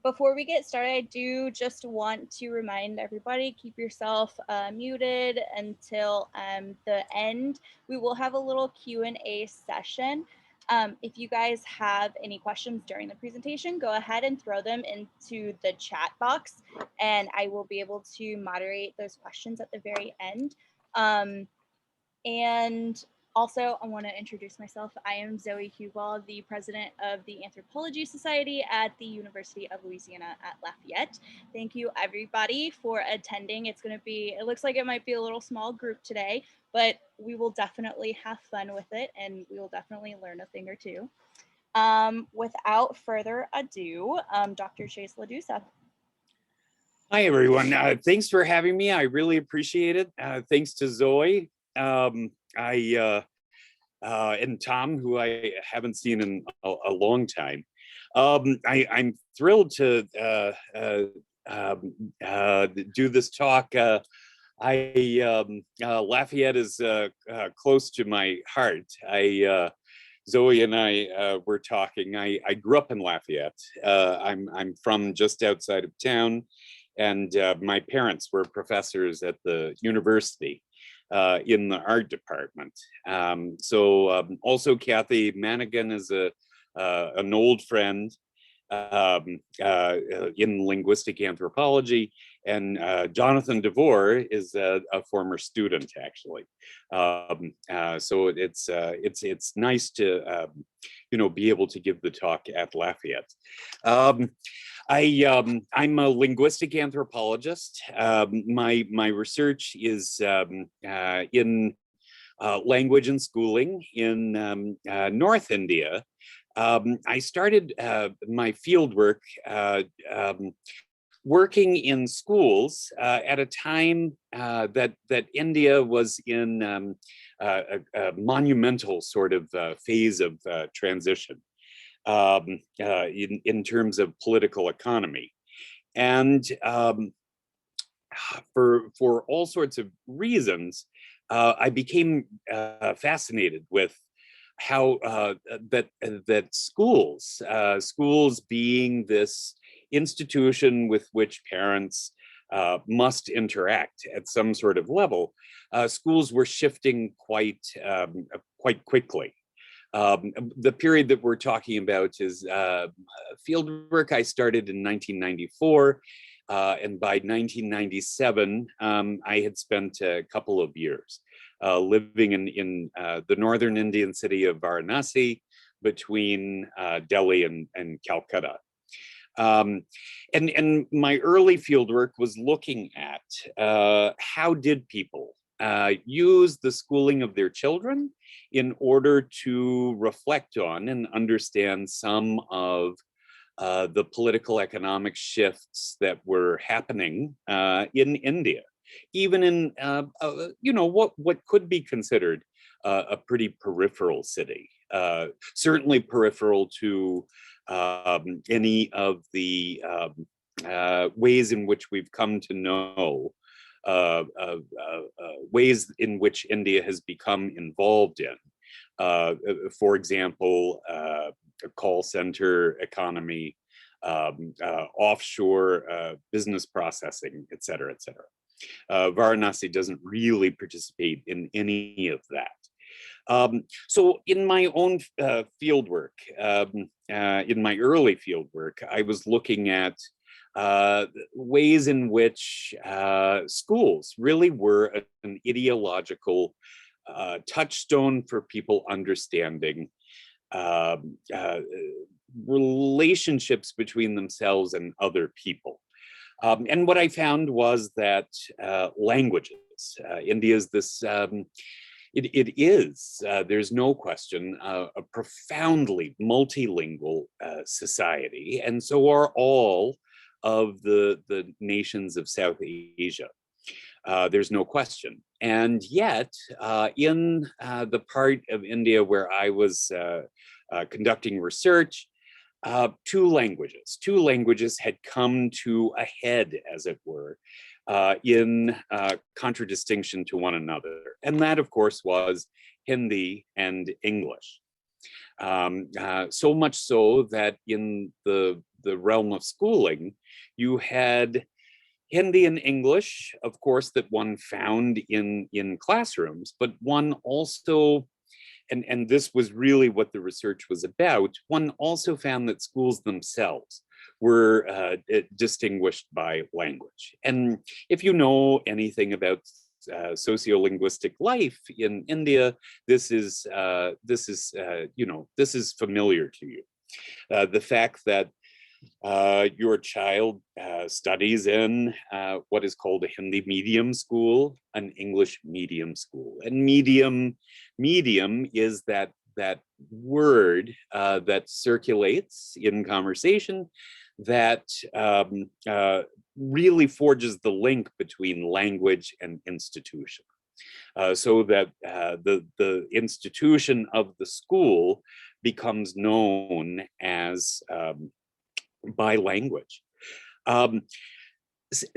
Before we get started, I do just want to remind everybody, keep yourself muted until the end. We will have a little Q&A session. If you guys have any questions during the presentation, go ahead and throw them into the chat box, and I will be able to moderate those questions at the very end. And also, I want to introduce myself. I am Zoe Hubal, the president of the Anthropology Society at the University of Louisiana at Lafayette. Thank you, everybody, for attending. It looks like it might be a little small group today, but we will definitely have fun with it, and we will definitely learn a thing or two. Without further ado, Dr. Chaise LaDousa. Hi, everyone. Thanks for having me. I really appreciate it. Thanks to Zoe. And Tom, who I haven't seen in a long time. I'm thrilled to do this talk. Lafayette is close to my heart. Zoe and I were talking. I grew up in Lafayette. I'm from just outside of town, and my parents were professors at the university. In the art department. Also Kathy Manigan is an old friend in linguistic anthropology, and Jonathan DeVore is a former student, actually. So it's nice to be able to give the talk at Lafayette. I'm a linguistic anthropologist. My research is in language and schooling in North India. I started my fieldwork working in schools at a time that India was in a monumental sort of phase of transition. In terms of political economy. And for all sorts of reasons, I became fascinated with how that schools being this institution with which parents must interact at some sort of level, schools were shifting quite quickly. The period that we're talking about is field work I started in 1994, and by 1997, I had spent a couple of years living in the northern Indian city of Varanasi between Delhi and Calcutta. And my early fieldwork was looking at how did people use the schooling of their children in order to reflect on and understand some of the political economic shifts that were happening in India, even in what could be considered a pretty peripheral city, certainly peripheral to any of the ways in which we've come to know ways in which India has become involved in. For example, a call center economy, offshore business processing, et cetera, et cetera. Varanasi doesn't really participate in any of that. So in my own fieldwork, in my early fieldwork, I was looking at ways in which schools really were an ideological touchstone for people understanding relationships between themselves and other people. And what I found was that languages, India is this, it is, there's no question, a profoundly multilingual society, and so are all of the nations of South Asia. There's no question. And yet, in the part of India where I was conducting research, two languages had come to a head, as it were, in contradistinction to one another. And that, of course, was Hindi and English. So much so that in the the realm of schooling, you had Hindi and English, of course, that one found in classrooms, but one also, and this was really what the research was about, one also found that schools themselves were distinguished by language. And if you know anything about sociolinguistic life in India, this is this is familiar to you. The fact that your child studies in what is called a Hindi medium school, an English medium school, and medium is that word that circulates in conversation that really forges the link between language and institution. So that the institution of the school becomes known as by language. Um,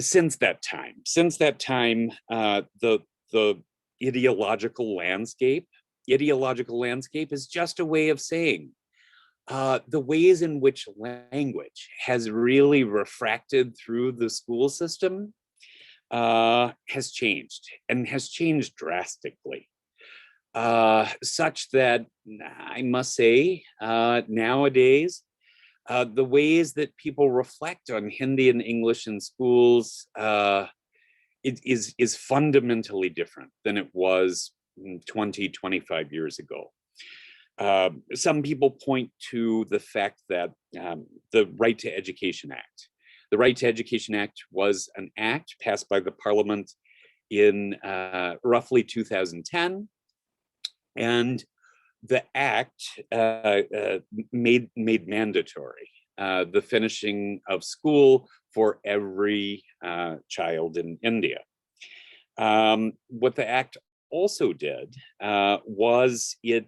since that time, the ideological landscape is just a way of saying the ways in which language has really refracted through the school system has changed, and has changed drastically. Such that I must say, nowadays, the ways that people reflect on Hindi and English in schools is fundamentally different than it was 20, 25 years ago. Some people point to the fact that the Right to Education Act. The Right to Education Act was an act passed by the Parliament in roughly 2010, and the act made mandatory the finishing of school for every child in India. What the act also did was it,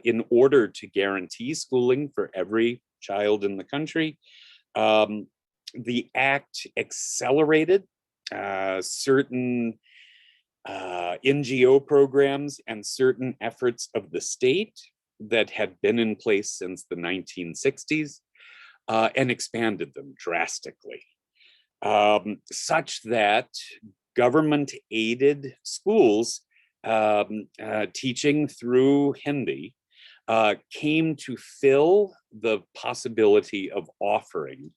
in order to guarantee schooling for every child in the country, the act accelerated certain NGO programs and certain efforts of the state that had been in place since the 1960s and expanded them drastically, such that government-aided schools teaching through Hindi came to fill the possibility of offering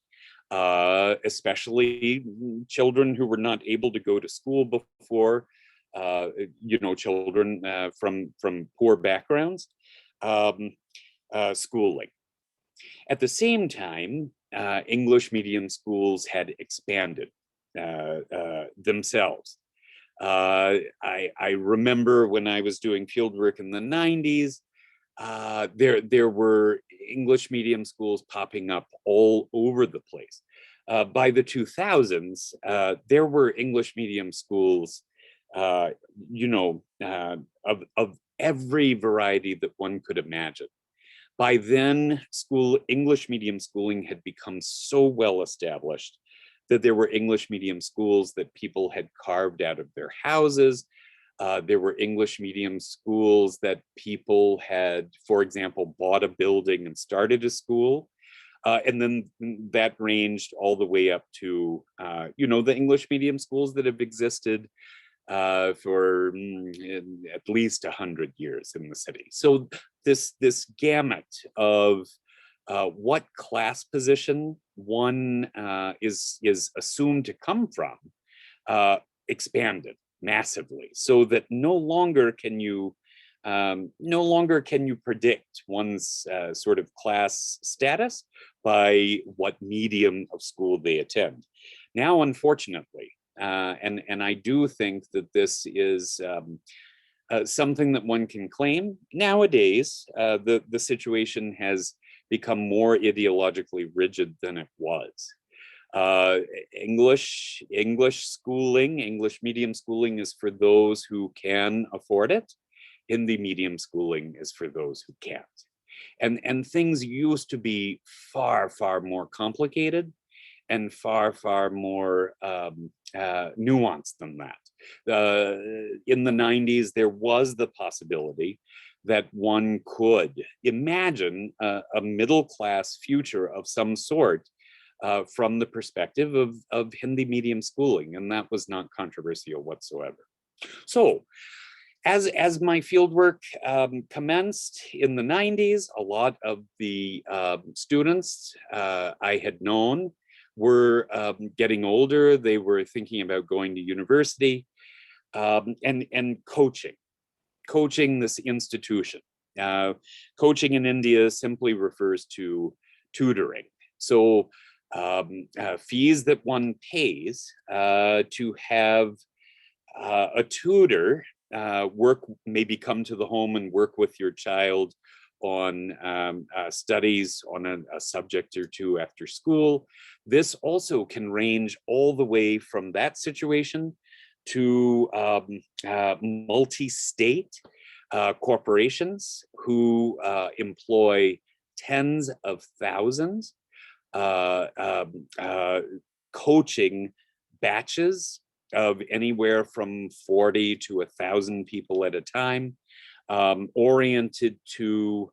especially children who were not able to go to school before, children from poor backgrounds, schooling. At the same time, English medium schools had expanded themselves. I remember when I was doing fieldwork in the 90s, there were English medium schools popping up all over the place. By the 2000s, there were English medium schools, of every variety that one could imagine. By then, English medium schooling had become so well established that there were English medium schools that people had carved out of their houses. There were English medium schools that people had, for example, bought a building and started a school. And then that ranged all the way up to, the English medium schools that have existed for at least 100 years in the city. So this gamut of what class position one is assumed to come from expanded massively, so that no longer can you predict one's sort of class status by what medium of school they attend. Now, unfortunately, and I do think that this is something that one can claim nowadays, the situation has become more ideologically rigid than it was. English schooling, English medium schooling is for those who can afford it. Hindi medium schooling is for those who can't. And things used to be far, far more complicated and far, far more nuanced than that. In the 90s, there was the possibility that one could imagine a middle class future of some sort from the perspective of Hindi medium schooling, and that was not controversial whatsoever. So as my fieldwork commenced in the 90s, a lot of the students I had known were getting older. They were thinking about going to university, and coaching this institution. Coaching in India simply refers to tutoring. So fees that one pays to have a tutor maybe come to the home and work with your child on studies on a subject or two after school. This also can range all the way from that situation to multi-state corporations who employ tens of thousands, coaching batches of anywhere from 40 to 1,000 people at a time, oriented to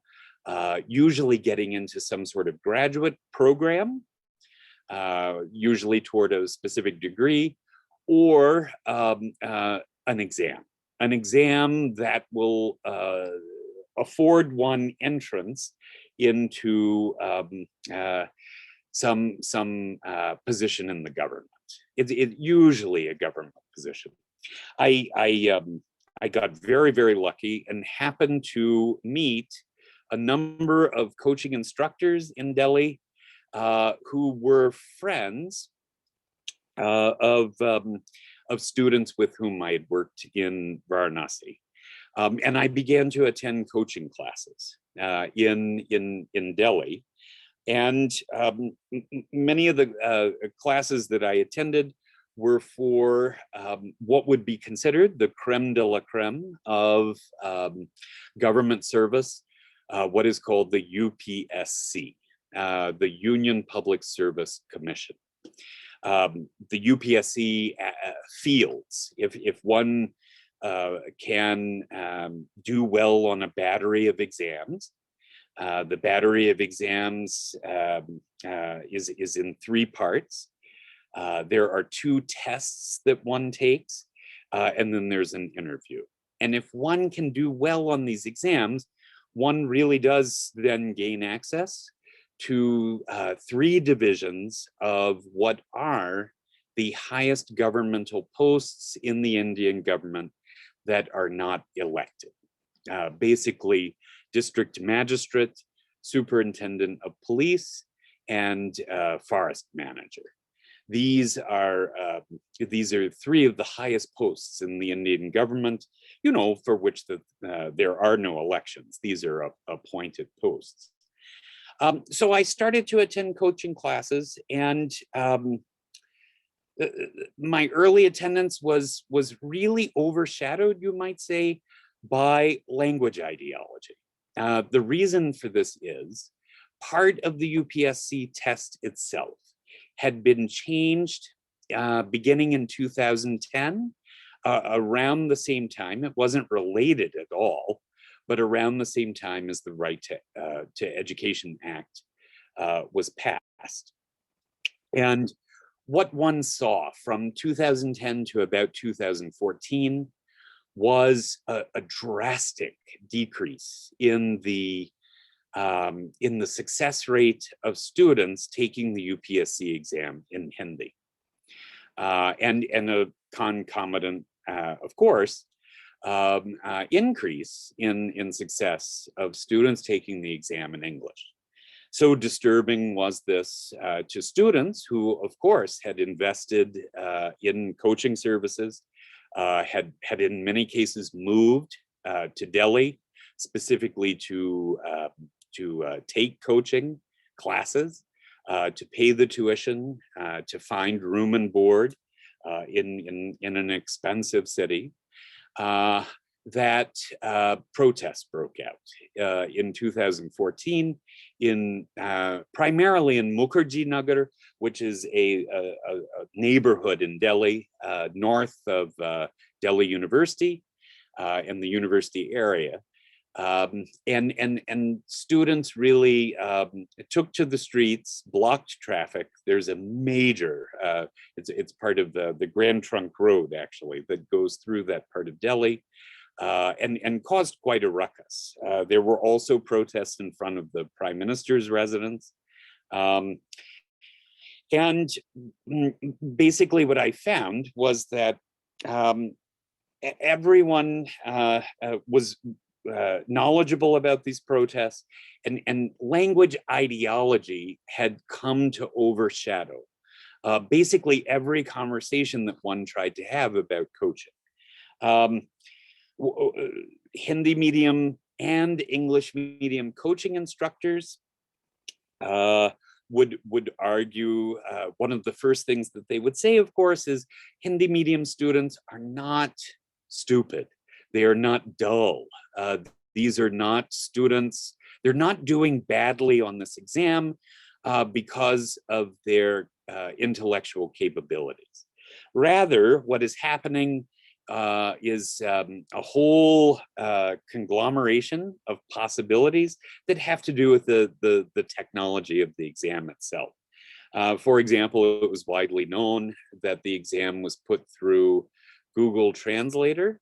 usually getting into some sort of graduate program, usually toward a specific degree, or an exam that will afford one entrance into some position in the government. It's usually a government position. I got very, very lucky and happened to meet a number of coaching instructors in Delhi who were friends of students with whom I had worked in Varanasi. And I began to attend coaching classes in Delhi. And many of the classes that I attended were for what would be considered the creme de la creme of government service, what is called the UPSC, the Union Public Service Commission. The UPSC fields, if one can do well on a battery of exams. The battery of exams is in 3 parts. There are 2 tests that one takes, and then there's an interview. And if one can do well on these exams, one really does then gain access to 3 divisions of what are the highest governmental posts in the Indian government that are not elected. Basically, district magistrate, superintendent of police, and forest manager. These are 3 of the highest posts in the Indian government, for which there are no elections. These are appointed posts. So I started to attend coaching classes, and my early attendance was really overshadowed, you might say, by language ideology. The reason for this is part of the UPSC test itself had been changed beginning in 2010, around the same time. It wasn't related at all, but around the same time as the Right to Education Act was passed. And what one saw from 2010 to about 2014 was a drastic decrease in the success rate of students taking the UPSC exam in Hindi, and a concomitant, of course, increase in success of students taking the exam in English. So disturbing was this to students who, of course, had invested in coaching services, had in many cases moved to Delhi specifically to take coaching classes, to pay the tuition, to find room and board in an expensive city. That protests broke out in 2014, primarily in Mukherjee Nagar, which is a neighborhood in Delhi, north of Delhi University and the university area. And students really took to the streets, blocked traffic. There's a major, it's part of the Grand Trunk Road, actually, that goes through that part of Delhi, and caused quite a ruckus. There were also protests in front of the Prime Minister's residence. Um, and basically what I found was that um, everyone was knowledgeable about these protests, and language ideology had come to overshadow basically every conversation that one tried to have about coaching. Um, Hindi medium and English medium coaching instructors uh, would argue one of the first things that they would say, of course, is Hindi medium students are not stupid. They are not dull. These are not students. They're not doing badly on this exam because of their intellectual capabilities. Rather, what is happening is a whole conglomeration of possibilities that have to do with the technology of the exam itself. For example, it was widely known that the exam was put through Google Translator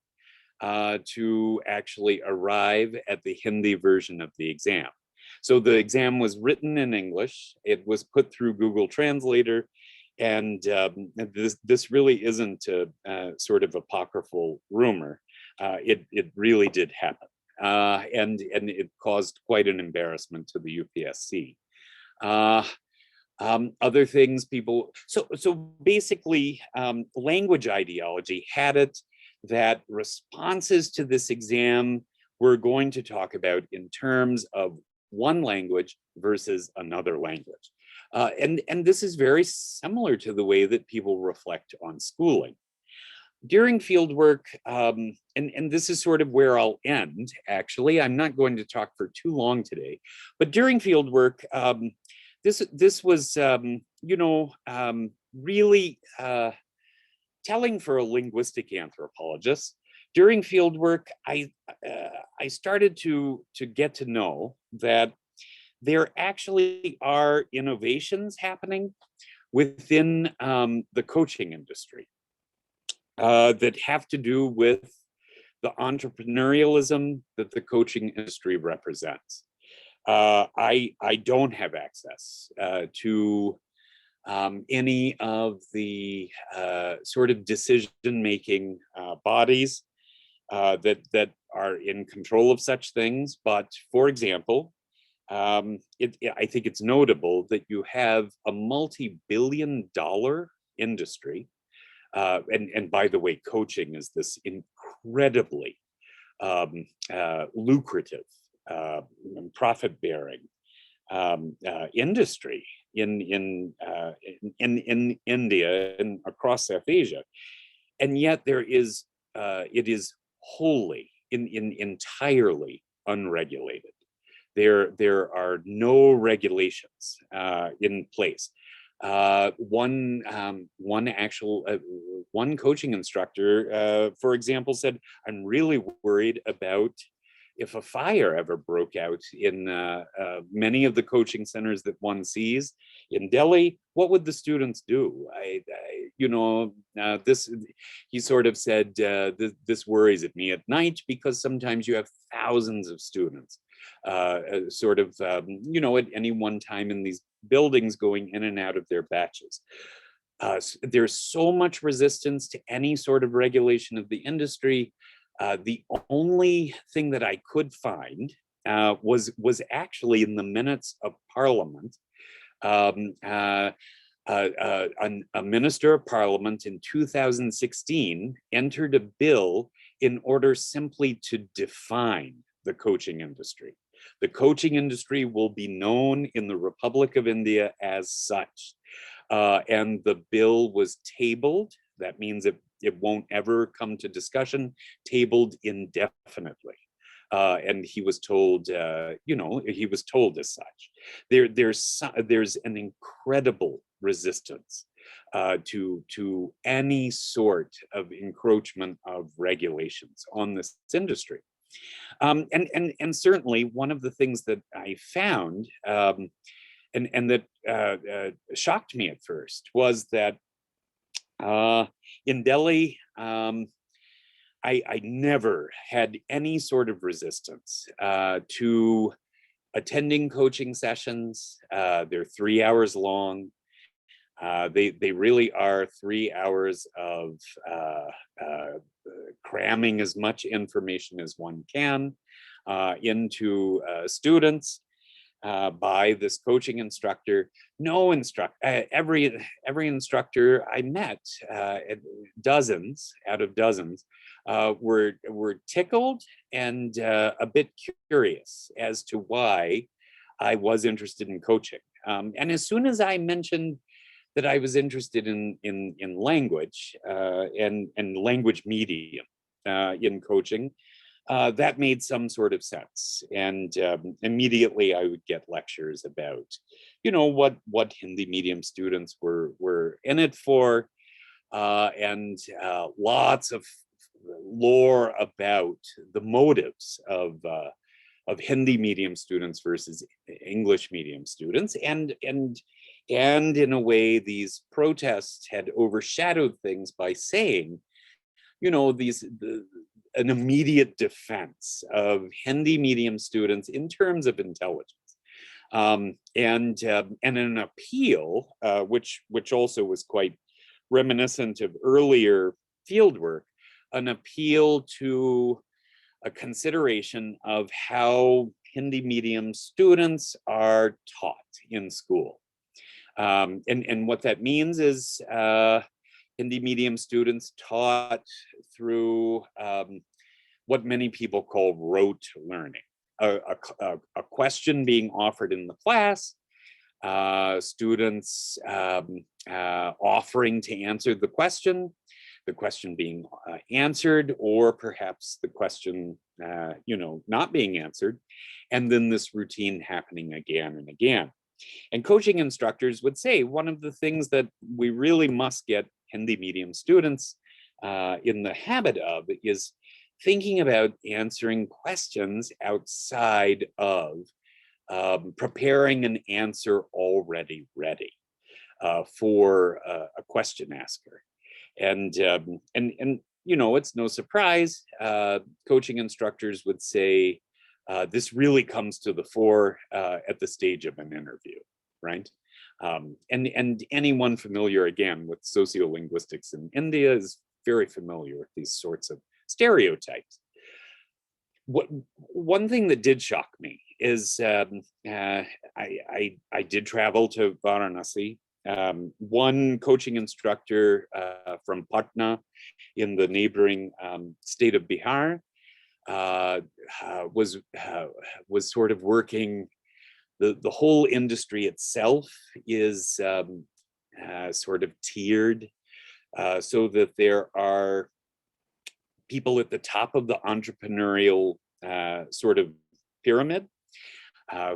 to actually arrive at the Hindi version of the exam. So the exam was written in English, it was put through Google Translator, and this really isn't a sort of apocryphal rumor. It really did happen, and it caused quite an embarrassment to the UPSC. Other things people, so basically language ideology had it that responses to this exam we're going to talk about in terms of one language versus another language. And this is very similar to the way that people reflect on schooling. During fieldwork, and this is sort of where I'll end, actually, I'm not going to talk for too long today, but during fieldwork, this was, really telling for a linguistic anthropologist. During fieldwork, I started to get to know that there actually are innovations happening within the coaching industry that have to do with the entrepreneurialism that the coaching industry represents. I don't have access to any of the sort of decision-making bodies that are in control of such things. But for example, I think it's notable that you have a multi-billion-dollar industry, and by the way, coaching is this incredibly lucrative, profit-bearing industry in India and across South Asia, and yet there is it is wholly entirely unregulated. There are no regulations in place. One coaching instructor, for example, said, "I'm really worried about if a fire ever broke out in many of the coaching centers that one sees in Delhi, what would the students do?" He sort of said, this worries me at night because sometimes you have thousands of students at any one time in these buildings going in and out of their batches. There's so much resistance to any sort of regulation of the industry. The only thing that I could find was actually in the minutes of Parliament. A minister of Parliament in 2016 entered a bill in order simply to define the coaching industry. The coaching industry will be known in the Republic of India as such. And the bill was tabled. That means it won't ever come to discussion, tabled indefinitely. And he was told, he was told as such. There's an incredible resistance to any sort of encroachment of regulations on this industry. And certainly one of the things that I found, and that shocked me at first, was that in Delhi, I never had any sort of resistance to attending coaching sessions. They're 3 hours long. They really are 3 hours of cramming as much information as one can into students by this coaching instructor. No every instructor I met, dozens out of dozens, were tickled and a bit curious as to why I was interested in coaching. And as soon as I mentioned that I was interested in language and language medium in coaching, that made some sort of sense. And immediately I would get lectures about, what Hindi medium students were in it for, and lots of lore about the motives of Hindi medium students versus English medium students, and in a way, these protests had overshadowed things by saying, an immediate defense of Hindi medium students in terms of intelligence, and an appeal, which also was quite reminiscent of earlier fieldwork, an appeal to a consideration of how Hindi medium students are taught in school. And what that means is Hindi medium students taught through what many people call rote learning, a question being offered in the class, students offering to answer the question being answered, or perhaps the question, not being answered, and then this routine happening again and again. And coaching instructors would say one of the things that we really must get Hindi medium students in the habit of is thinking about answering questions outside of preparing an answer already ready for a question asker. And it's no surprise, coaching instructors would say, this really comes to the fore at the stage of an interview, right? And anyone familiar, again, with sociolinguistics in India is very familiar with these sorts of stereotypes. One thing that did shock me is I did travel to Varanasi. One coaching instructor from Patna in the neighboring state of Bihar was sort of working. The whole industry itself is sort of tiered, so that there are people at the top of the entrepreneurial sort of pyramid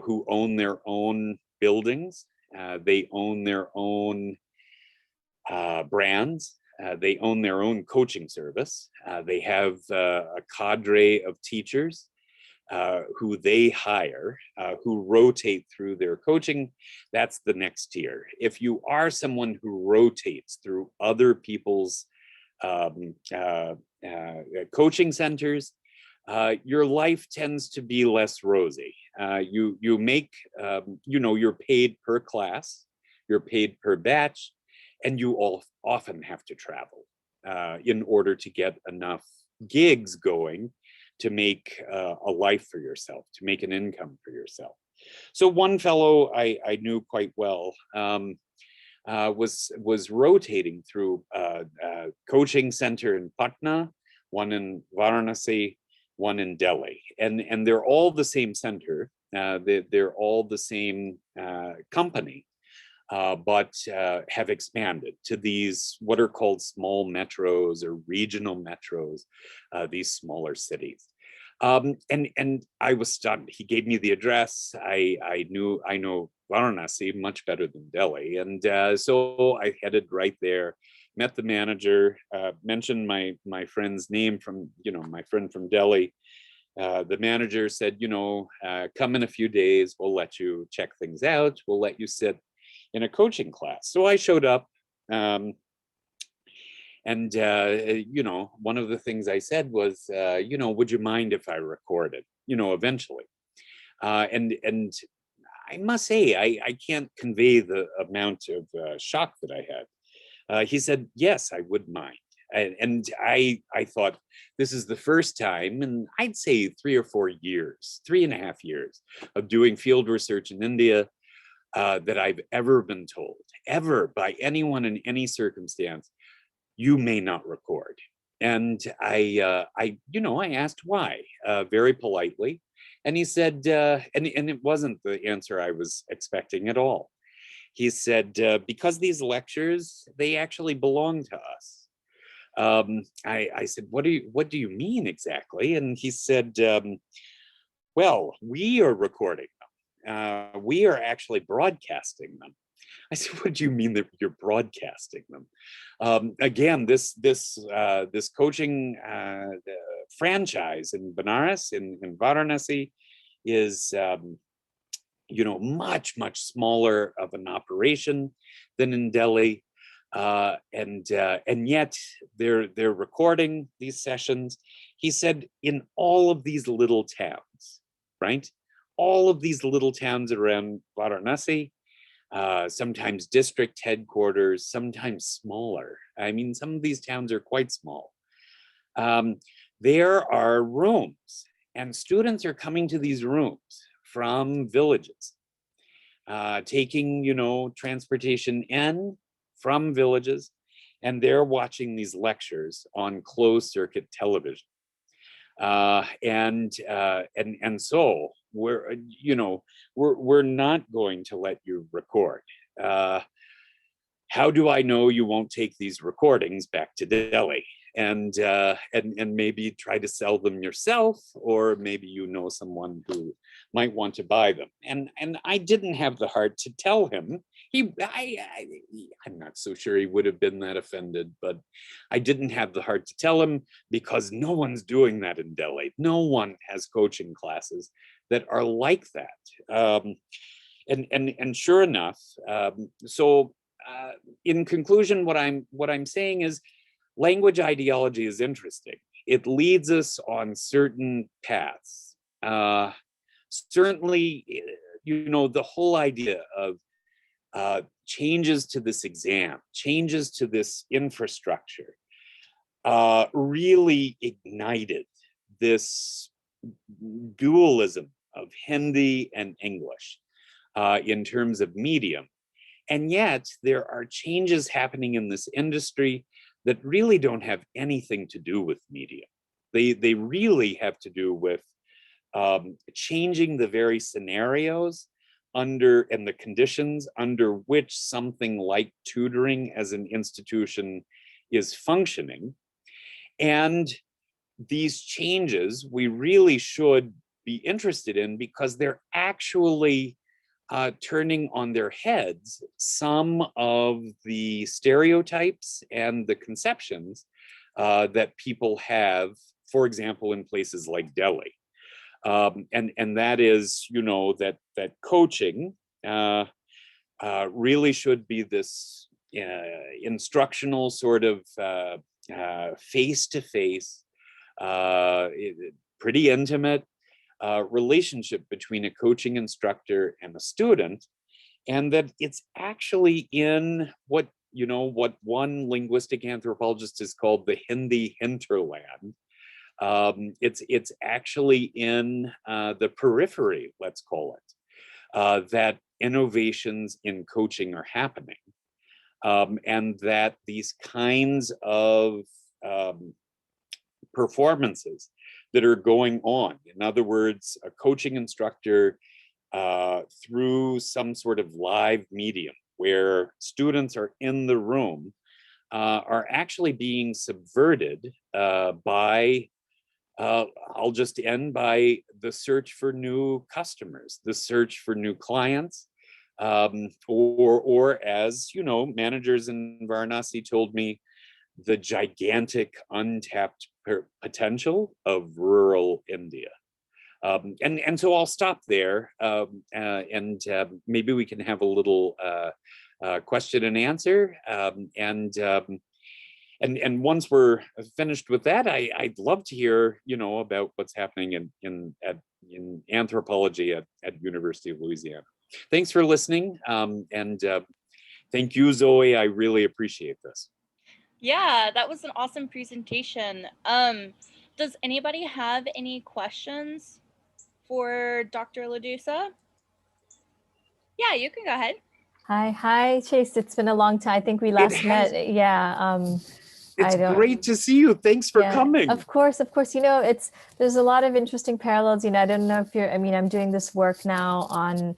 who own their own buildings. They own their own brands. They own their own coaching service. They have a cadre of teachers who they hire, who rotate through their coaching. That's the next tier. If you are someone who rotates through other people's coaching centers, your life tends to be less rosy. You make, you're paid per class, you're paid per batch, and you all often have to travel in order to get enough gigs going to make a life for yourself, to make an income for yourself. So one fellow I knew quite well was rotating through coaching center in Patna, one in Varanasi, one in Delhi, and they're all the same center. They're all the same company, but have expanded to these what are called small metros or regional metros, these smaller cities. And I was stunned. He gave me the address. I know Varanasi much better than Delhi, and so I headed right there. Met the manager, mentioned my friend's name from my friend from Delhi, The manager said, come in a few days, we'll let you check things out, we'll let you sit in a coaching class. So I showed up, and one of the things I said was, would you mind if I recorded, eventually. And I must say, I can't convey the amount of shock that I had. He said, yes, I would mind. And I thought, this is the first time in, I'd say 3.5 years of doing field research in India, that I've ever been told, ever, by anyone in any circumstance, you may not record. And I asked why, very politely. And he said, and it wasn't the answer I was expecting at all. He said, because these lectures, they actually belong to us. I said, what do you mean exactly? And he said, well, we are recording them. We are actually broadcasting them. I said, what do you mean that you're broadcasting them? Again, this coaching franchise in Benares, in Varanasi, is much smaller of an operation than in Delhi, and yet they're recording these sessions. He said, in all of these little towns, right? All of these little towns around Varanasi, sometimes district headquarters, sometimes smaller. I mean, some of these towns are quite small. There are rooms, and students are coming to these rooms from villages, taking, transportation in from villages, and they're watching these lectures on closed circuit television. And so we're not going to let you record. How do I know you won't take these recordings back to Delhi and maybe try to sell them yourself, or maybe someone who might want to buy them? And I didn't have the heart to tell him. I'm not so sure he would have been that offended, but I didn't have the heart to tell him, because no one's doing that in Delhi. No one has coaching classes that are like that. And sure enough, in conclusion, what I'm saying is, language ideology is interesting. It leads us on certain paths. Certainly, the whole idea of changes to this exam, changes to this infrastructure, really ignited this dualism of Hindi and English in terms of medium. And yet there are changes happening in this industry that really don't have anything to do with media. They really have to do with changing the very scenarios and the conditions under which something like tutoring as an institution is functioning. And these changes we really should be interested in, because they're actually turning on their heads some of the stereotypes and the conceptions that people have, for example, in places like Delhi. And that is, that coaching really should be this instructional sort of face-to-face, pretty intimate relationship between a coaching instructor and a student, and that it's actually in what one linguistic anthropologist has called the Hindi hinterland. It's actually in the periphery, let's call it, that innovations in coaching are happening, and that these kinds of performances that are going on. In other words, a coaching instructor through some sort of live medium where students are in the room are actually being subverted by, I'll just end by the search for new customers, the search for new clients, or as managers in Varanasi told me, the gigantic untapped potential of rural India. And so I'll stop there, and maybe we can have a little question and answer. And once we're finished with that, I'd love to hear, about what's happening in anthropology at University of Louisiana. Thanks for listening, and thank you, Zoe. I really appreciate this. Yeah, that was an awesome presentation. Does anybody have any questions for Dr. LaDousa? Yeah, you can go ahead. Hi, Chaise. It's been a long time. I think we last met. Yeah. It's great to see you. Thanks for coming. Of course. There's a lot of interesting parallels. I don't know if I'm doing this work now on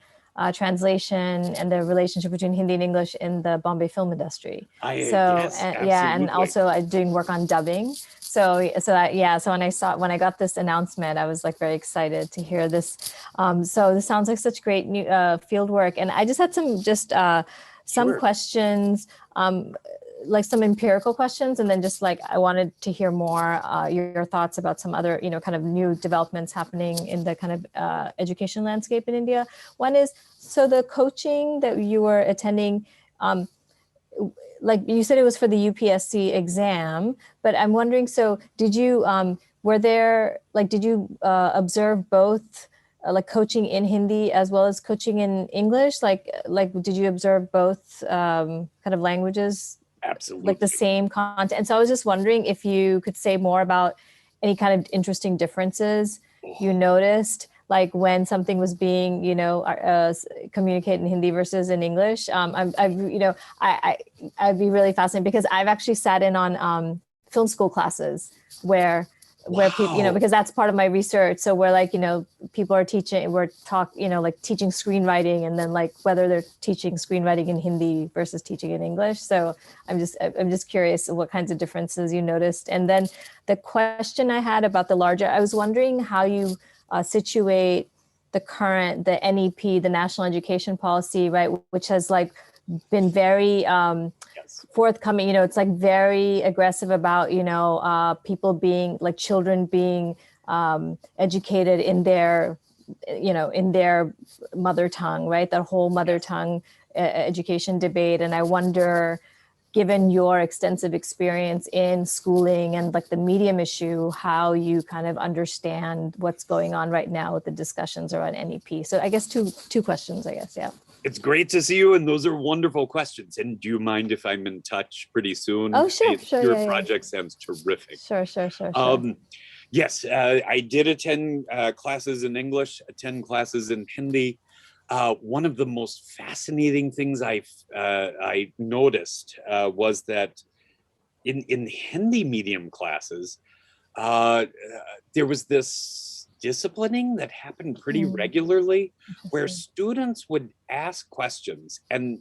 translation and the relationship between Hindi and English in the Bombay film industry. And also I'm doing work on dubbing. So when I got this announcement, I was like very excited to hear this. So this sounds like such great new field work. And I just had some questions, like some empirical questions, and then just like I wanted to hear more your thoughts about some other kind of new developments happening in the kind of education landscape in India. One is, so the coaching that you were attending, like you said it was for the UPSC exam, but I'm wondering, so did you did you observe both like coaching in Hindi as well as coaching in English? Like did you observe both kind of languages? Absolutely. Like the same content. And so I was just wondering if you could say more about any kind of interesting differences you noticed, like when something was being, communicated in Hindi versus in English. I'd be really fascinated because I've actually sat in on film school classes where people, because that's part of my research. So where people are teaching, teaching screenwriting, and then like whether they're teaching screenwriting in Hindi versus teaching in English. So I'm just curious what kinds of differences you noticed. And then the question I had about I was wondering how you situate the NEP, the National Education Policy, right, which has been very forthcoming. It's like very aggressive about people being children being educated in their mother tongue, right? That whole mother tongue education debate. And I wonder, given your extensive experience in schooling and the medium issue, how you kind of understand what's going on right now with the discussions around NEP. So I guess two questions, I guess. Yeah. It's great to see you, and those are wonderful questions. And do you mind if I'm in touch pretty soon? Oh, sure. Your project sounds terrific. Sure. Yes, I did attend classes in English, attend classes in Hindi. One of the most fascinating things I noticed was that in Hindi medium classes, there was this disciplining that happened pretty regularly, where students would ask questions, and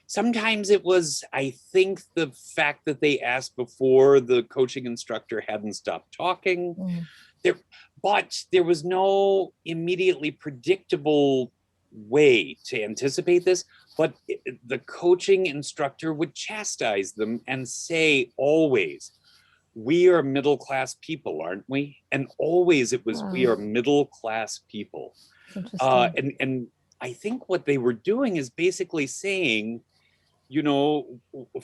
sometimes it was, I think, the fact that they asked before the coaching instructor hadn't stopped talking. But there was no immediately predictable way to anticipate this, but the coaching instructor would chastise them and say always, "We are middle-class people, aren't we?" And always it was, "We are middle-class people." And I think what they were doing is basically saying,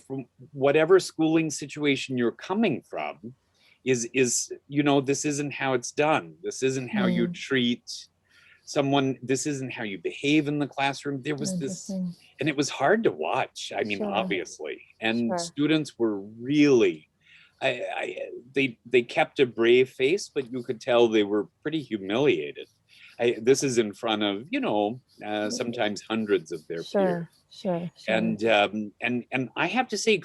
from whatever schooling situation you're coming from, is this isn't how it's done. This isn't how you treat someone. This isn't how you behave in the classroom. There was this, and it was hard to watch. I mean, obviously, and students were really, they kept a brave face, but you could tell they were pretty humiliated. This is in front of, sometimes hundreds of their peers. And I have to say,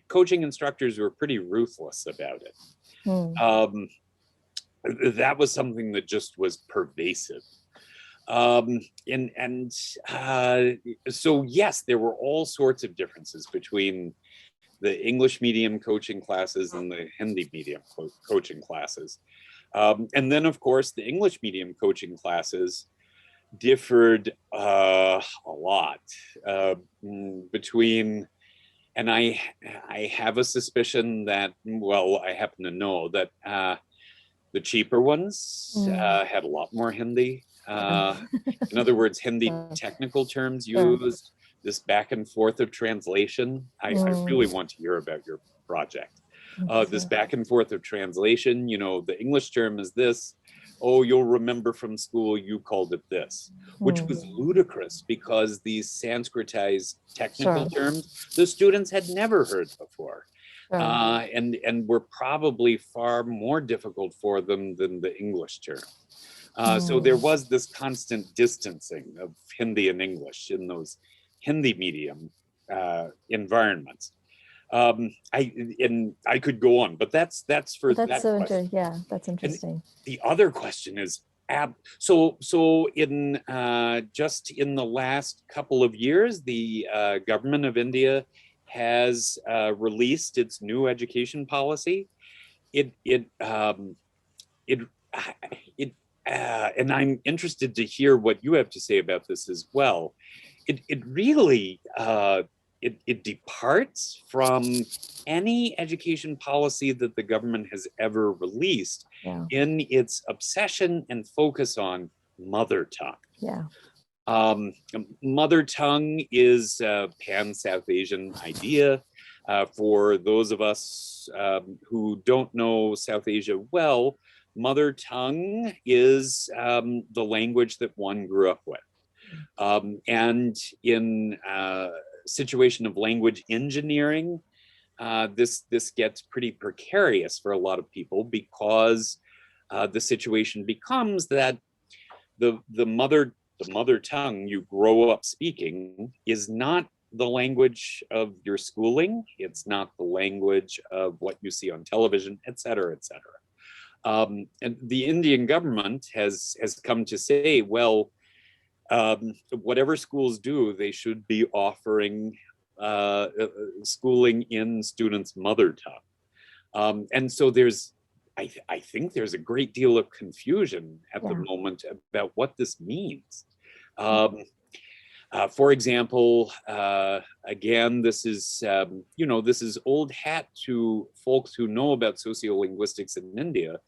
coaching instructors were pretty ruthless about it. That was something that just was pervasive. So yes, there were all sorts of differences between the English medium coaching classes and the Hindi medium coaching classes. And then, of course, the English medium coaching classes differed a lot between, and I have a suspicion that, well, I happen to know that The cheaper ones had a lot more Hindi. In other words, Hindi technical terms used, this back and forth of translation. I really want to hear about your project. This back and forth of translation, you know, the English term is this. Oh, you'll remember from school, you called it this, which was ludicrous because these Sanskritized technical terms, the students had never heard before. And were probably far more difficult for them than the English term. So there was this constant distancing of Hindi and English in those Hindi medium environments. I could go on, but that's for that question. Yeah, that's interesting. And the other question is, so in just in the last couple of years, the government of India has released its new education policy. And I'm interested to hear what you have to say about this as well. It really it departs from any education policy that the government has ever released in its obsession and focus on mother tongue. Mother tongue is a pan-South Asian idea. For those of us who don't know South Asia well, mother tongue is the language that one grew up with. And in situation of language engineering, this gets pretty precarious for a lot of people because the situation becomes that the mother tongue you grow up speaking is not the language of your schooling. It's not the language of what you see on television, et cetera, et cetera. And the Indian government has come to say, well, whatever schools do, they should be offering schooling in students' mother tongue. And so I think there's a great deal of confusion at the moment about what this means. For example, again, this is, this is old hat to folks who know about sociolinguistics in India,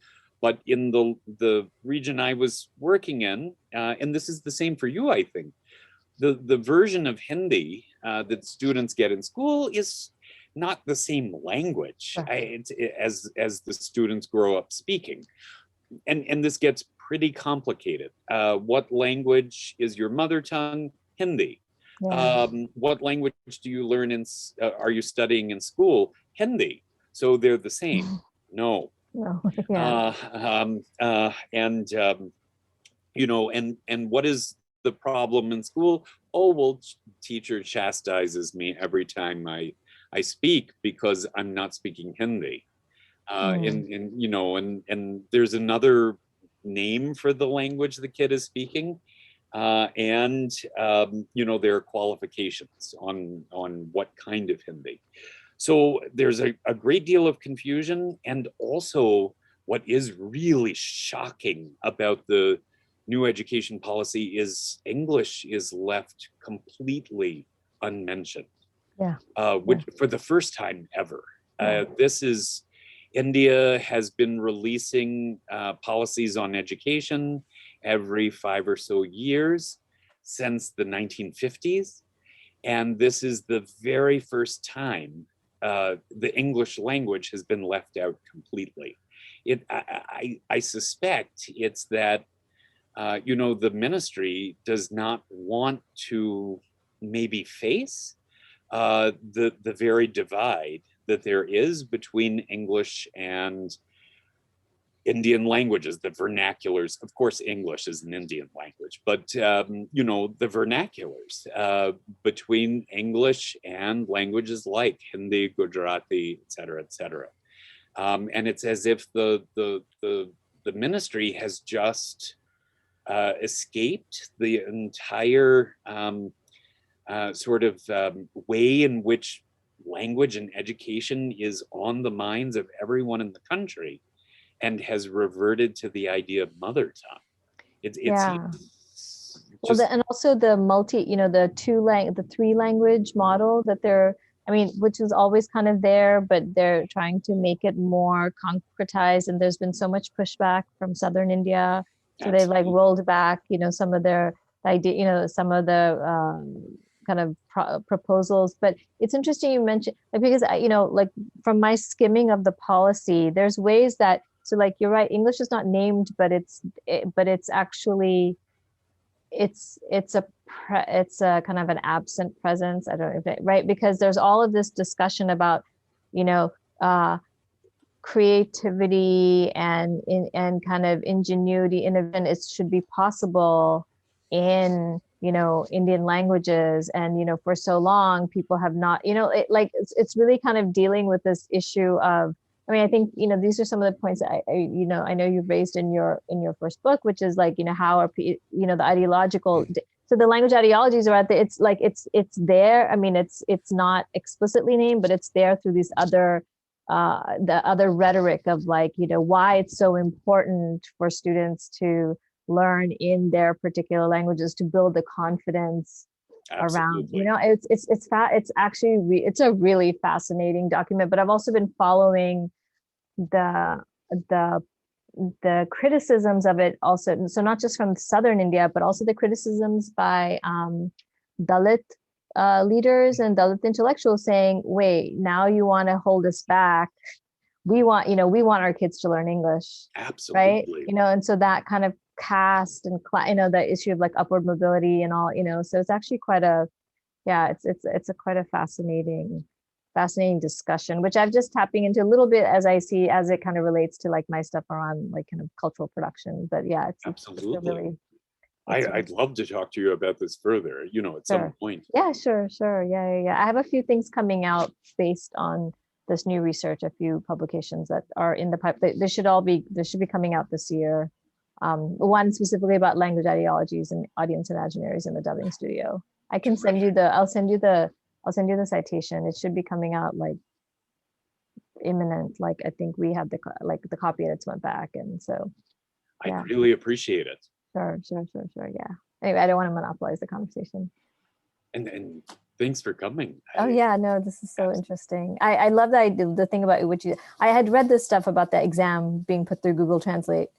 but in the region I was working in, and this is the same for you, I think, the version of Hindi that students get in school is not the same language as the students grow up speaking. And this gets pretty complicated. What language is your mother tongue? Hindi. What language do you learn are you studying in school? Hindi. So they're the same. No. And what is the problem in school? Oh, well, teacher chastises me every time I speak because I'm not speaking Hindi. And there's another name for the language the kid is speaking. There are qualifications on what kind of Hindi. So there's a great deal of confusion. And also what is really shocking about the new education policy is English is left completely unmentioned, which for the first time ever. India has been releasing policies on education every 5 or so years since the 1950s. And this is the very first time the English language has been left out completely. I suspect it's that, the ministry does not want to maybe face the very divide that there is between English and Indian languages, the vernaculars. Of course, English is an Indian language, but the vernaculars between English and languages like Hindi, Gujarati, et cetera, et cetera. And it's as if the ministry has just escaped the entire way in which language and education is on the minds of everyone in the country, and has reverted to the idea of mother tongue. And also the the 3 language model that they're I mean, which was always kind of there, but they're trying to make it more concretized. And there's been so much pushback from Southern India. So they've like Absolutely. rolled back, some of their idea, some of the kind of proposals. But it's interesting you mentioned, like, because like from my skimming of the policy, there's ways that, so like you're right, English is not named, but it's actually it's a kind of an absent presence. I don't know if right, because there's all of this discussion about you know uh creativity and kind of ingenuity, and it should be possible in Indian languages. And for so long people have not, it's really kind of dealing with this issue of, I mean, I think these are some of the points that I know you've raised in your first book, which is like how are the ideological, so the language ideologies are out there. It's like it's there. I mean, it's not explicitly named, but it's there through these other the other rhetoric of like why it's so important for students to learn in their particular languages to build the confidence around. Absolutely. It's actually it's a really fascinating document. But I've also been following the the the criticisms of it also, so not just from southern India, but also the criticisms by Dalit leaders and Dalit intellectuals saying, wait, now you want to hold us back. We want our kids to learn English, right? Absolutely. And so that kind of caste and the issue of like upward mobility and all, so it's actually quite a, yeah, it's a quite a fascinating discussion, which I'm just tapping into a little bit as it kind of relates to like my stuff around like kind of cultural production. But yeah, it's Absolutely. really, I'd love to talk to you about this further, at some sure. point. Yeah, sure. Yeah. I have a few things coming out based on this new research, a few publications that are in the pipe. They should be coming out this year. One specifically about language ideologies and audience imaginaries in the dubbing studio. I can send you I'll send you the citation. It should be coming out like imminent. Like I think we have the copy edits went back, and so yeah. I'd really appreciate it. Sure. Yeah. Anyway, I don't want to monopolize the conversation. And thanks for coming. Oh yeah, no, this is so interesting. I love that the thing about which I had read this stuff about the exam being put through Google Translate.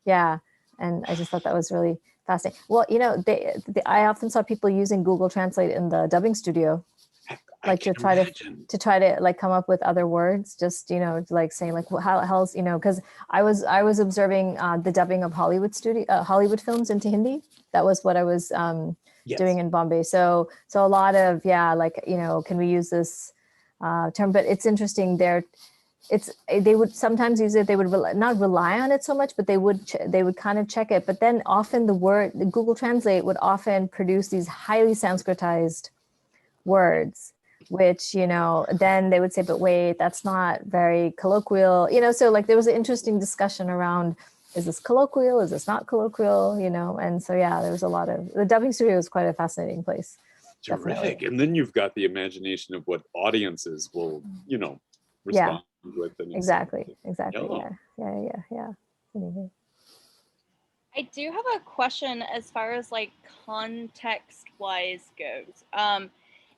Yeah, and I just thought that was really fascinating. Well, I often saw people using Google Translate in the dubbing studio, like to try to like come up with other words, just like saying like how else, because I was observing the dubbing of Hollywood films into Hindi. That was what I was Yes. doing in Bombay. So a lot of, like, can we use this term? But it's interesting there. They would sometimes use it. They would not rely on it so much, but they would kind of check it. But then often the Google Translate would often produce these highly Sanskritized words, which, then they would say, but wait, that's not very colloquial, so like there was an interesting discussion around, is this colloquial? Is this not colloquial? And so, yeah, there was a lot of, the dubbing studio was quite a fascinating place. Terrific. Definitely. And then you've got the imagination of what audiences will, respond with. And exactly. Yeah. Yeah. Anyway. I do have a question as far as like context wise goes.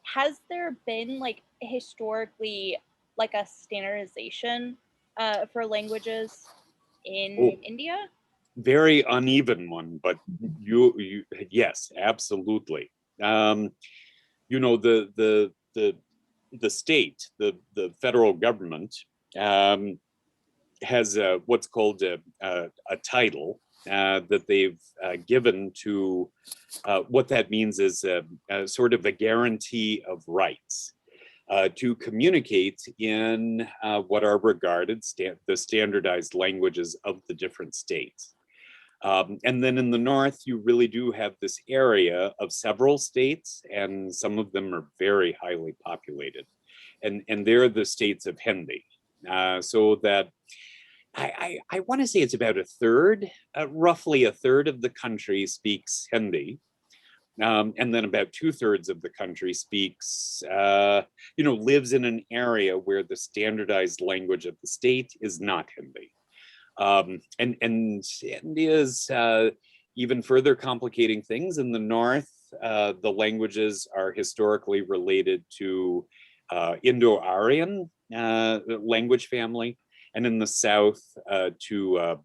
Has there been like historically like a standardization for languages in India? Very uneven one, but you yes, absolutely. The state, the federal government has what's called a title that they've given to what that means is a sort of a guarantee of rights to communicate in what are regarded the standardized languages of the different states. And then in the north, you really do have this area of several states, and some of them are very highly populated. And they're the states of Hindi. So that I want to say it's about a third, roughly a third of the country speaks Hindi. And then about 2/3 of the country speaks, lives in an area where the standardized language of the state is not Hindi. And India's even further complicating things. In the north, the languages are historically related to Indo-Aryan language family, and in the south to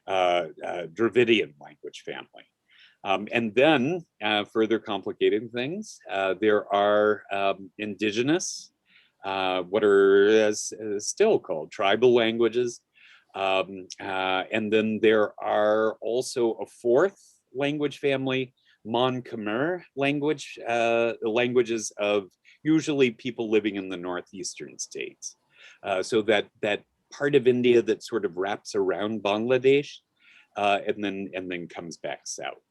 Dravidian language family. And then, further complicating things, there are indigenous, what are still called tribal languages. And then there are also a fourth language family, Mon Khmer language, languages of usually people living in the northeastern states. So that part of India that sort of wraps around Bangladesh, and then comes back south.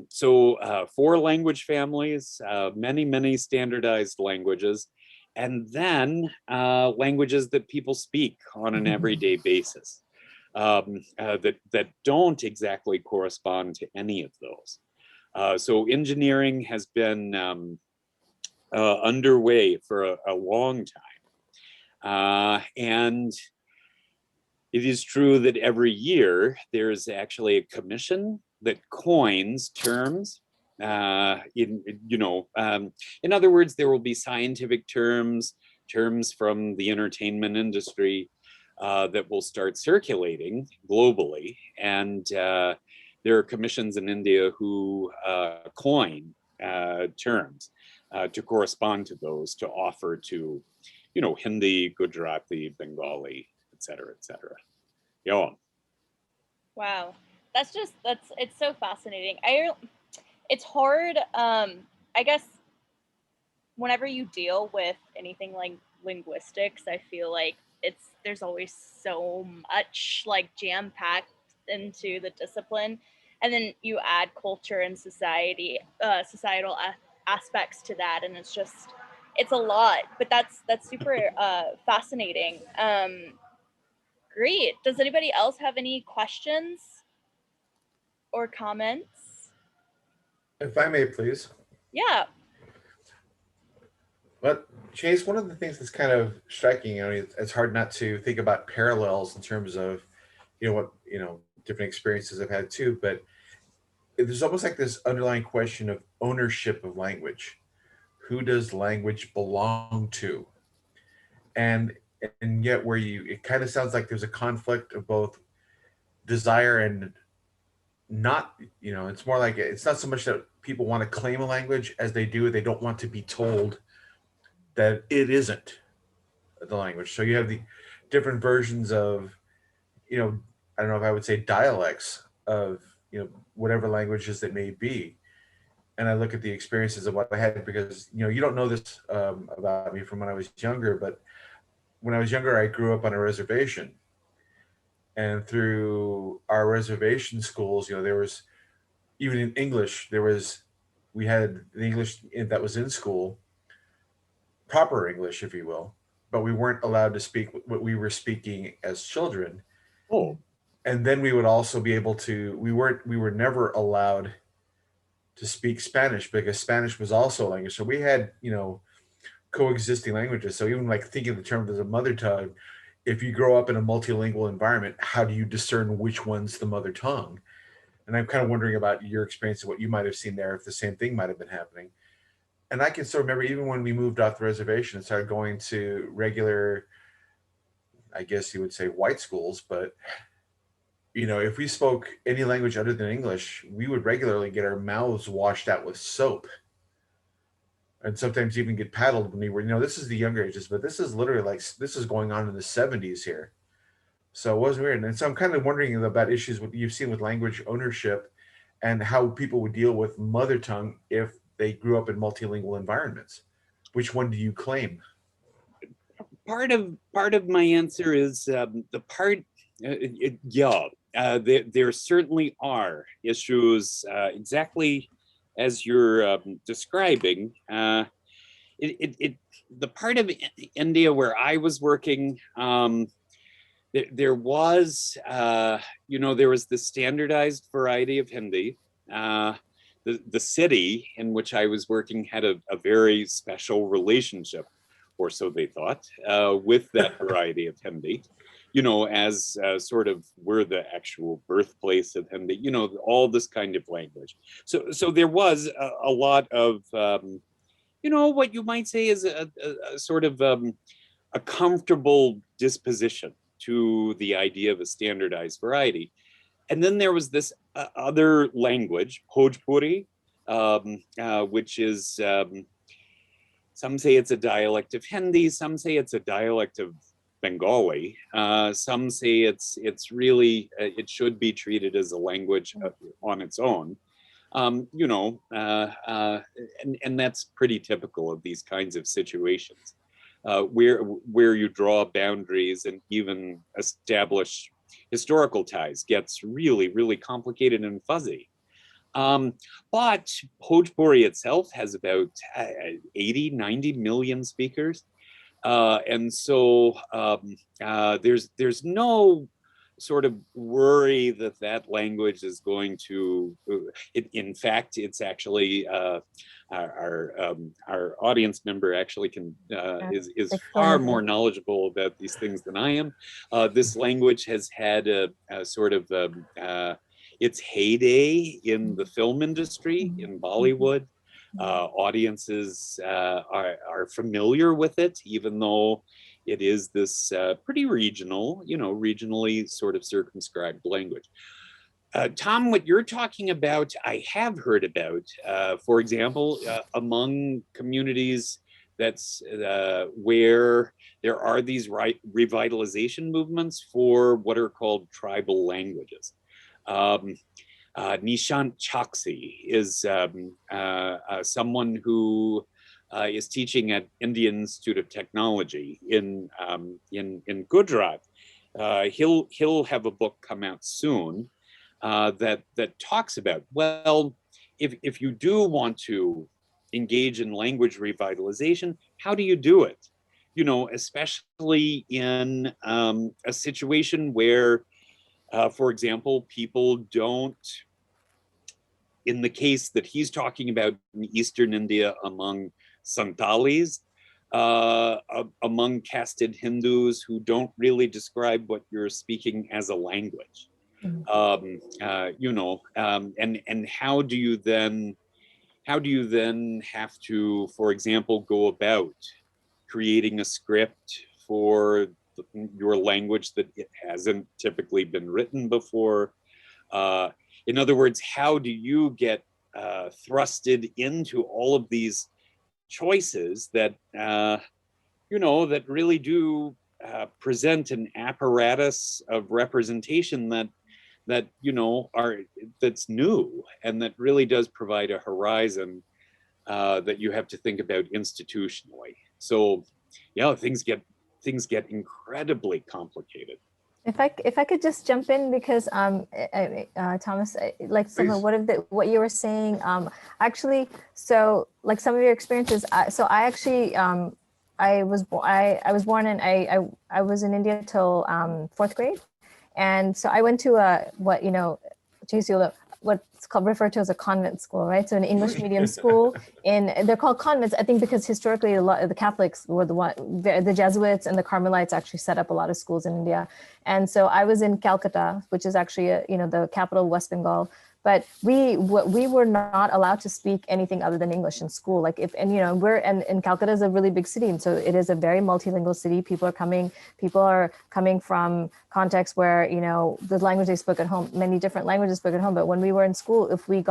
So 4 language families, many standardized languages, and then languages that people speak on an everyday basis, that don't exactly correspond to any of those. So engineering has been underway for a long time. And it is true that every year there's actually a commission that coins terms. In other words, there will be scientific terms from the entertainment industry that will start circulating globally, and there are commissions in India who coin terms to correspond to those, to offer to, Hindi, Gujarati, Bengali, etc., etc. Yeah. Wow, it's so fascinating. It's hard. I guess whenever you deal with anything like linguistics, I feel like there's always so much like jam packed into the discipline, and then you add culture and societal aspects to that, and it's a lot. But that's super fascinating. Great. Does anybody else have any questions or comments? If I may, please. Yeah. But Chase, one of the things that's kind of striking, it's hard not to think about parallels in terms of, different experiences I've had too. But there's almost like this underlying question of ownership of language. Who does language belong to? And yet, it kind of sounds like there's a conflict of both desire and not. It's more like it's not so much that people want to claim a language as they don't want to be told that it isn't the language. So you have the different versions of, I don't know if I would say dialects of, whatever languages that may be. And I look at the experiences of what I had, because, you don't know this about me from when I was younger, but when I was younger, I grew up on a reservation. And through our reservation schools, there was, even in English, we had the English that was in school, proper English, if you will, but we weren't allowed to speak what we were speaking as children. Oh. And then we would also be able to, we were never allowed to speak Spanish, because Spanish was also a language. So we had, coexisting languages. So even like thinking of the term as a mother tongue, if you grow up in a multilingual environment, how do you discern which one's the mother tongue? And I'm kind of wondering about your experience of what you might have seen there, if the same thing might have been happening. And I can still remember, even when we moved off the reservation and started going to regular, I guess you would say white schools, but, if we spoke any language other than English, we would regularly get our mouths washed out with soap. And sometimes even get paddled when we were, this is the younger ages, but this is literally like, this is going on in the 70s here. So it was weird. And so I'm kind of wondering about issues you've seen with language ownership, and how people would deal with mother tongue if they grew up in multilingual environments. Which one do you claim? Part of my answer is the part. There certainly are issues exactly as you're describing. The part of India where I was working, there was the standardized variety of Hindi. The city in which I was working had a very special relationship, or so they thought, with that variety of Hindi, as sort of we're the actual birthplace of Hindi, all this kind of language. So there was a lot of what you might say is a sort of a comfortable disposition to the idea of a standardized variety. And then there was this other language, Bhojpuri, which is, some say it's a dialect of Hindi, some say it's a dialect of Bengali, some say it's really, it should be treated as a language on its own. And that's pretty typical of these kinds of situations, where you draw boundaries and even establish historical ties gets really, really complicated and fuzzy. But Bhojpuri itself has about 80, 90 million speakers. And so there's no sort of worry that language is going to, in fact, it's actually, our audience member actually is far more knowledgeable about these things than I am. This language has had a sort of its heyday in the film industry, in Bollywood. Audiences are familiar with it, even though it is this pretty regional, regionally sort of circumscribed language. Tom, what you're talking about, I have heard about, for example, among communities that's where there are these revitalization movements for what are called tribal languages. Nishant Chokshi is someone who is teaching at Indian Institute of Technology in Gujarat. He'll have a book come out soon that talks about, well, if you do want to engage in language revitalization, how do you do it? Especially in a situation where, for example, people don't, in the case that he's talking about in Eastern India among Santalis, among casted Hindus who don't really describe what you're speaking as a language. And how do you then have to, for example, go about creating a script for your language that it hasn't typically been written before? In other words, how do you get thrusted into all of these choices that that really do present an apparatus of representation that's new and that really does provide a horizon that you have to think about institutionally. So, things get incredibly complicated. If I could just jump in, because Thomas, like some of what you were saying, actually, so like some of your experiences. So I actually I was born in I was in India till 4th grade, and so I went to what's referred to as a convent school, right? So an English medium school. They're called convents, I think, because historically a lot of the Catholics were the Jesuits and the Carmelites actually set up a lot of schools in India. And so I was in Calcutta, which is actually the capital of West Bengal. But we were not allowed to speak anything other than English in school. Like and Calcutta is a really big city, and so it is a very multilingual city. People are coming from contexts where the language they spoke at home, many different languages spoke at home. But when we were in school, if we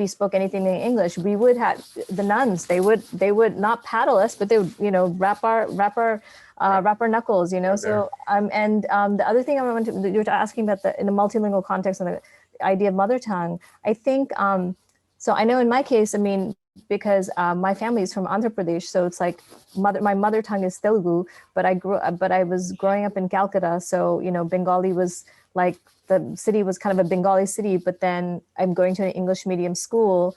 spoke anything in English, we would have the nuns. They would not paddle us, but they would wrap our knuckles. So the other thing you were asking about in the multilingual context and the idea of mother tongue, I think, so I know in my case, because my family is from Andhra Pradesh, so it's like my mother tongue is Telugu, but I was growing up in Calcutta, so Bengali was like, the city was kind of a Bengali city, but then I'm going to an English medium school,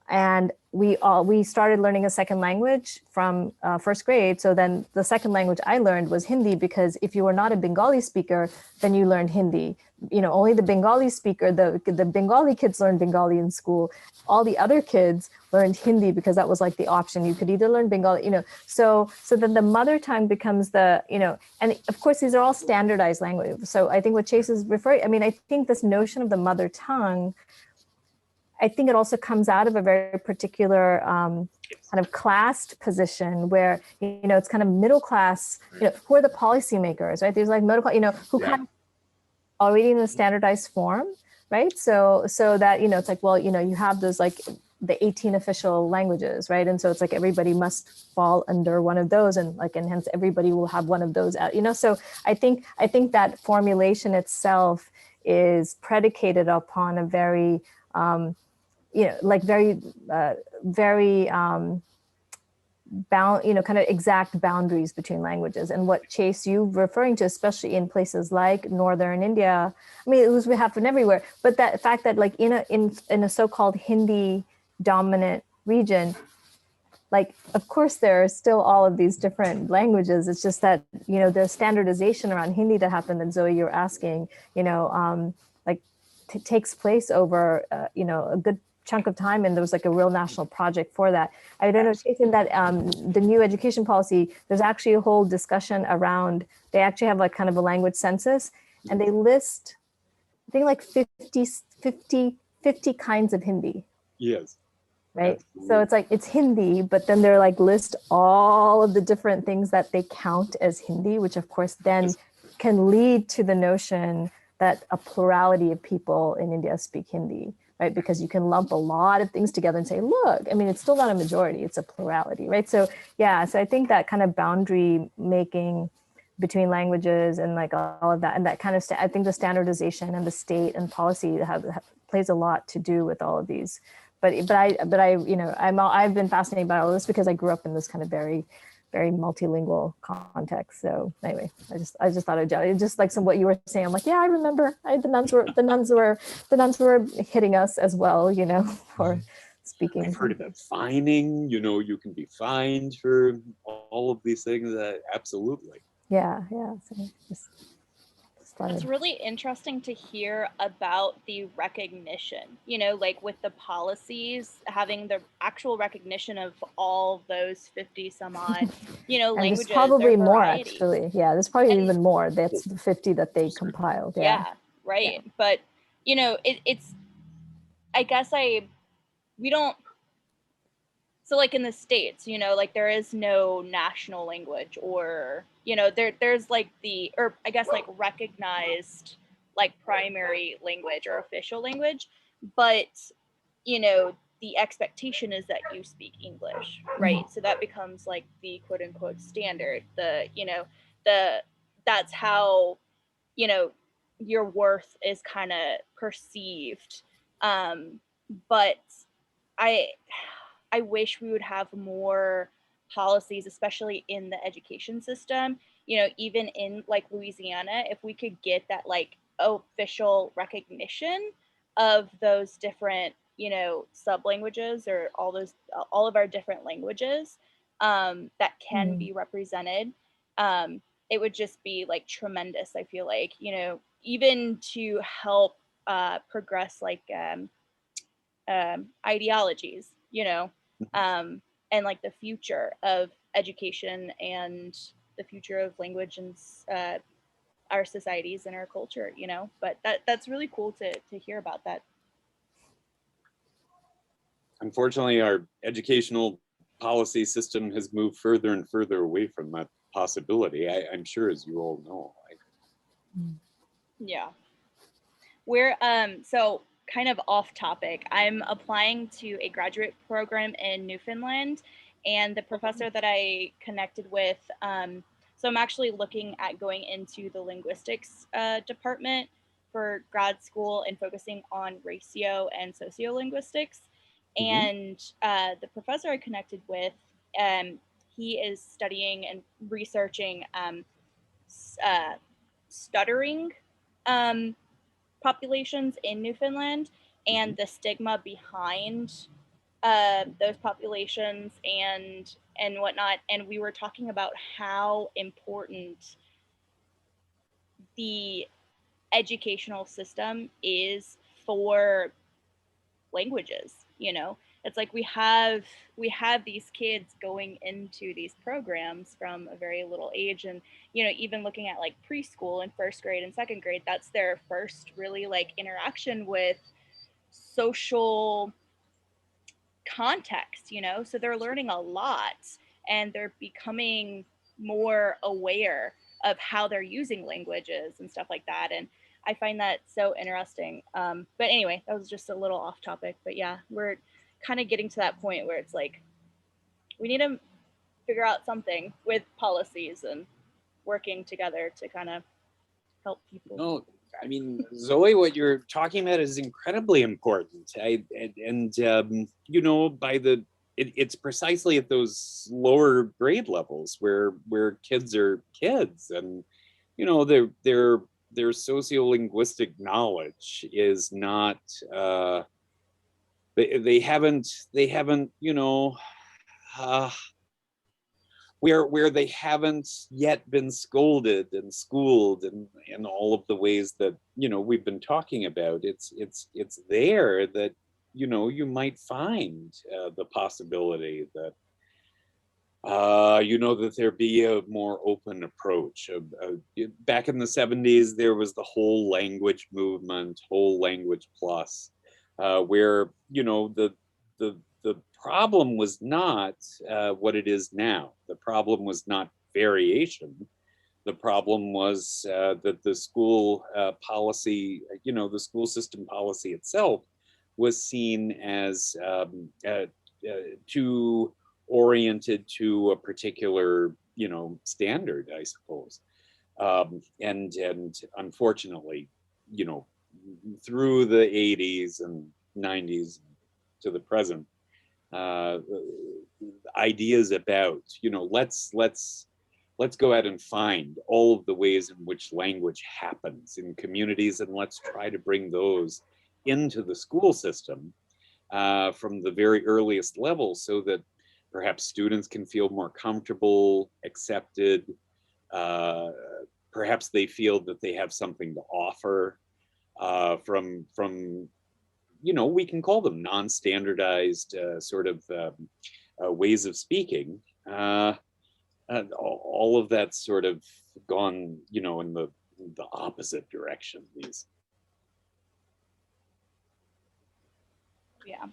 and we started learning a second language from 1st grade. So then the second language I learned was Hindi, because if you were not a Bengali speaker, then you learned Hindi. Only the Bengali speaker, the Bengali kids learned Bengali in school. All the other kids learned Hindi because that was like the option. You could either learn Bengali, so then the mother tongue becomes and of course these are all standardized languages. So I think what Chaise is referring, I think this notion of the mother tongue, I think it also comes out of a very particular kind of classed position where, you know, it's kind of middle class, you know, who are the policymakers, right? There's like middle, you know, who kind of already in the standardized form, right? So that, you know, it's like, well, you know, you have those like the 18 official languages, right? And so it's like everybody must fall under one of those, and like, and hence everybody will have one of those, you know. So I think that formulation itself is predicated upon a very, you know, like very bound, you know, kind of exact boundaries between languages. And what, Chase, you referring to, especially in places like Northern India, I mean, it was, we happen everywhere, but that fact that like in a so-called Hindi dominant region, like, of course, there are still all of these different languages. It's just that, you know, there's standardization around Hindi that happened that Zoe, you're asking, you know, like takes place over, you know, a good chunk of time, and there was like a real national project for that. I don't know, Chase, in that the new education policy, there's actually a whole discussion around, they actually have like kind of a language census, and they list, I think like 50 kinds of Hindi. Yes. Right. Absolutely. So it's like, it's Hindi, but then they're like list all of the different things that they count as Hindi, which of course then can lead to the notion that a plurality of people in India speak Hindi, right? Because you can lump a lot of things together and say, look, I mean, it's still not a majority, it's a plurality, right? So yeah, so I think that kind of boundary making between languages and like all of that, and that kind of, I think the standardization and the state and policy plays a lot to do with all of these. But I, you know, I've been fascinated by all this because I grew up in this kind of very multilingual context. So anyway, I just thought I'd just like some what you were saying. I'm like, yeah, I remember. The nuns were hitting us as well, you know, for speaking. I've heard about fining. You know, you can be fined for all of these things. Absolutely. Yeah. So it's really interesting to hear about the recognition, you know, like with the policies, having the actual recognition of all those 50 some odd, you know, languages. There's probably more, actually. Yeah, there's probably even more. That's the 50 that they compiled. Yeah, right. Yeah. But, you know, it's, I guess we don't, so like in the States, you know, like there is no national language, or, you know, there's like or I guess like recognized like primary language or official language, but, you know, the expectation is that you speak English, right? So that becomes like the quote unquote standard, you know, that's how, you know, your worth is kind of perceived. But I wish we would have more policies, especially in the education system, you know, even in like Louisiana, if we could get that like official recognition of those different, you know, sub languages, or all of our different languages that can be represented, it would just be like tremendous. I feel like, you know, even to help progress like ideologies, you know, and like the future of education and the future of language and our societies and our culture, you know. But that's really cool to hear about that. Unfortunately, our educational policy system has moved further and further away from that possibility. I'm sure, as you all know. Yeah. We're so kind of off topic. I'm applying to a graduate program in Newfoundland, and the professor that I connected with, so I'm actually looking at going into the linguistics department for grad school and focusing on ratio and sociolinguistics. And the professor I connected with, he is studying and researching stuttering populations in Newfoundland and the stigma behind those populations and whatnot. And we were talking about how important the educational system is for languages. You know, it's like we have these kids going into these programs from a very little age, and, you know, even looking at like preschool and first grade and second grade, that's their first really like interaction with social context, you know, so they're learning a lot and they're becoming more aware of how they're using languages and stuff like that. And I find that so interesting. But anyway, that was just a little off topic. But yeah, we're kind of getting to that point where it's like we need to figure out something with policies and working together to kind of help people. No, I mean, Zoe, what you're talking about is incredibly important. You know, it's precisely at those lower grade levels where kids are kids, and you know, their sociolinguistic knowledge is not. They haven't you know. Where they haven't yet been scolded and schooled and in all of the ways that, you know, we've been talking about. It's there that, you know, you might find the possibility that you know, that there be a more open approach. Back in the 70s, there was the whole language movement, whole language plus, where, you know, the problem was not what it is now. The problem was not variation. The problem was that the school policy, you know, the school system policy itself was seen as too oriented to a particular, you know, standard, I suppose. And unfortunately, you know, through the 80s and 90s to the present, ideas about, you know, let's go out and find all of the ways in which language happens in communities, and let's try to bring those into the school system from the very earliest level, so that perhaps students can feel more comfortable, accepted, perhaps they feel that they have something to offer from you know, we can call them non-standardized sort of ways of speaking. All of that's sort of gone, you know, in the opposite direction. Yeah.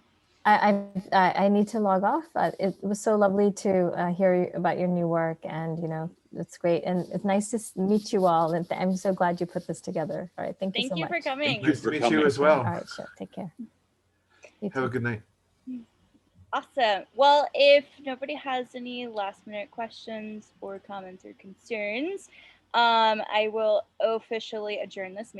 I need to log off. It was so lovely to hear about your new work, and you know, it's great, and it's nice to meet you all. And I'm so glad you put this together. All right, thank you so much. Thank you for coming. Nice to meet you as well. All right, sure. Take care. Have a good night. Awesome. Well, if nobody has any last minute questions or comments or concerns, I will officially adjourn this meeting.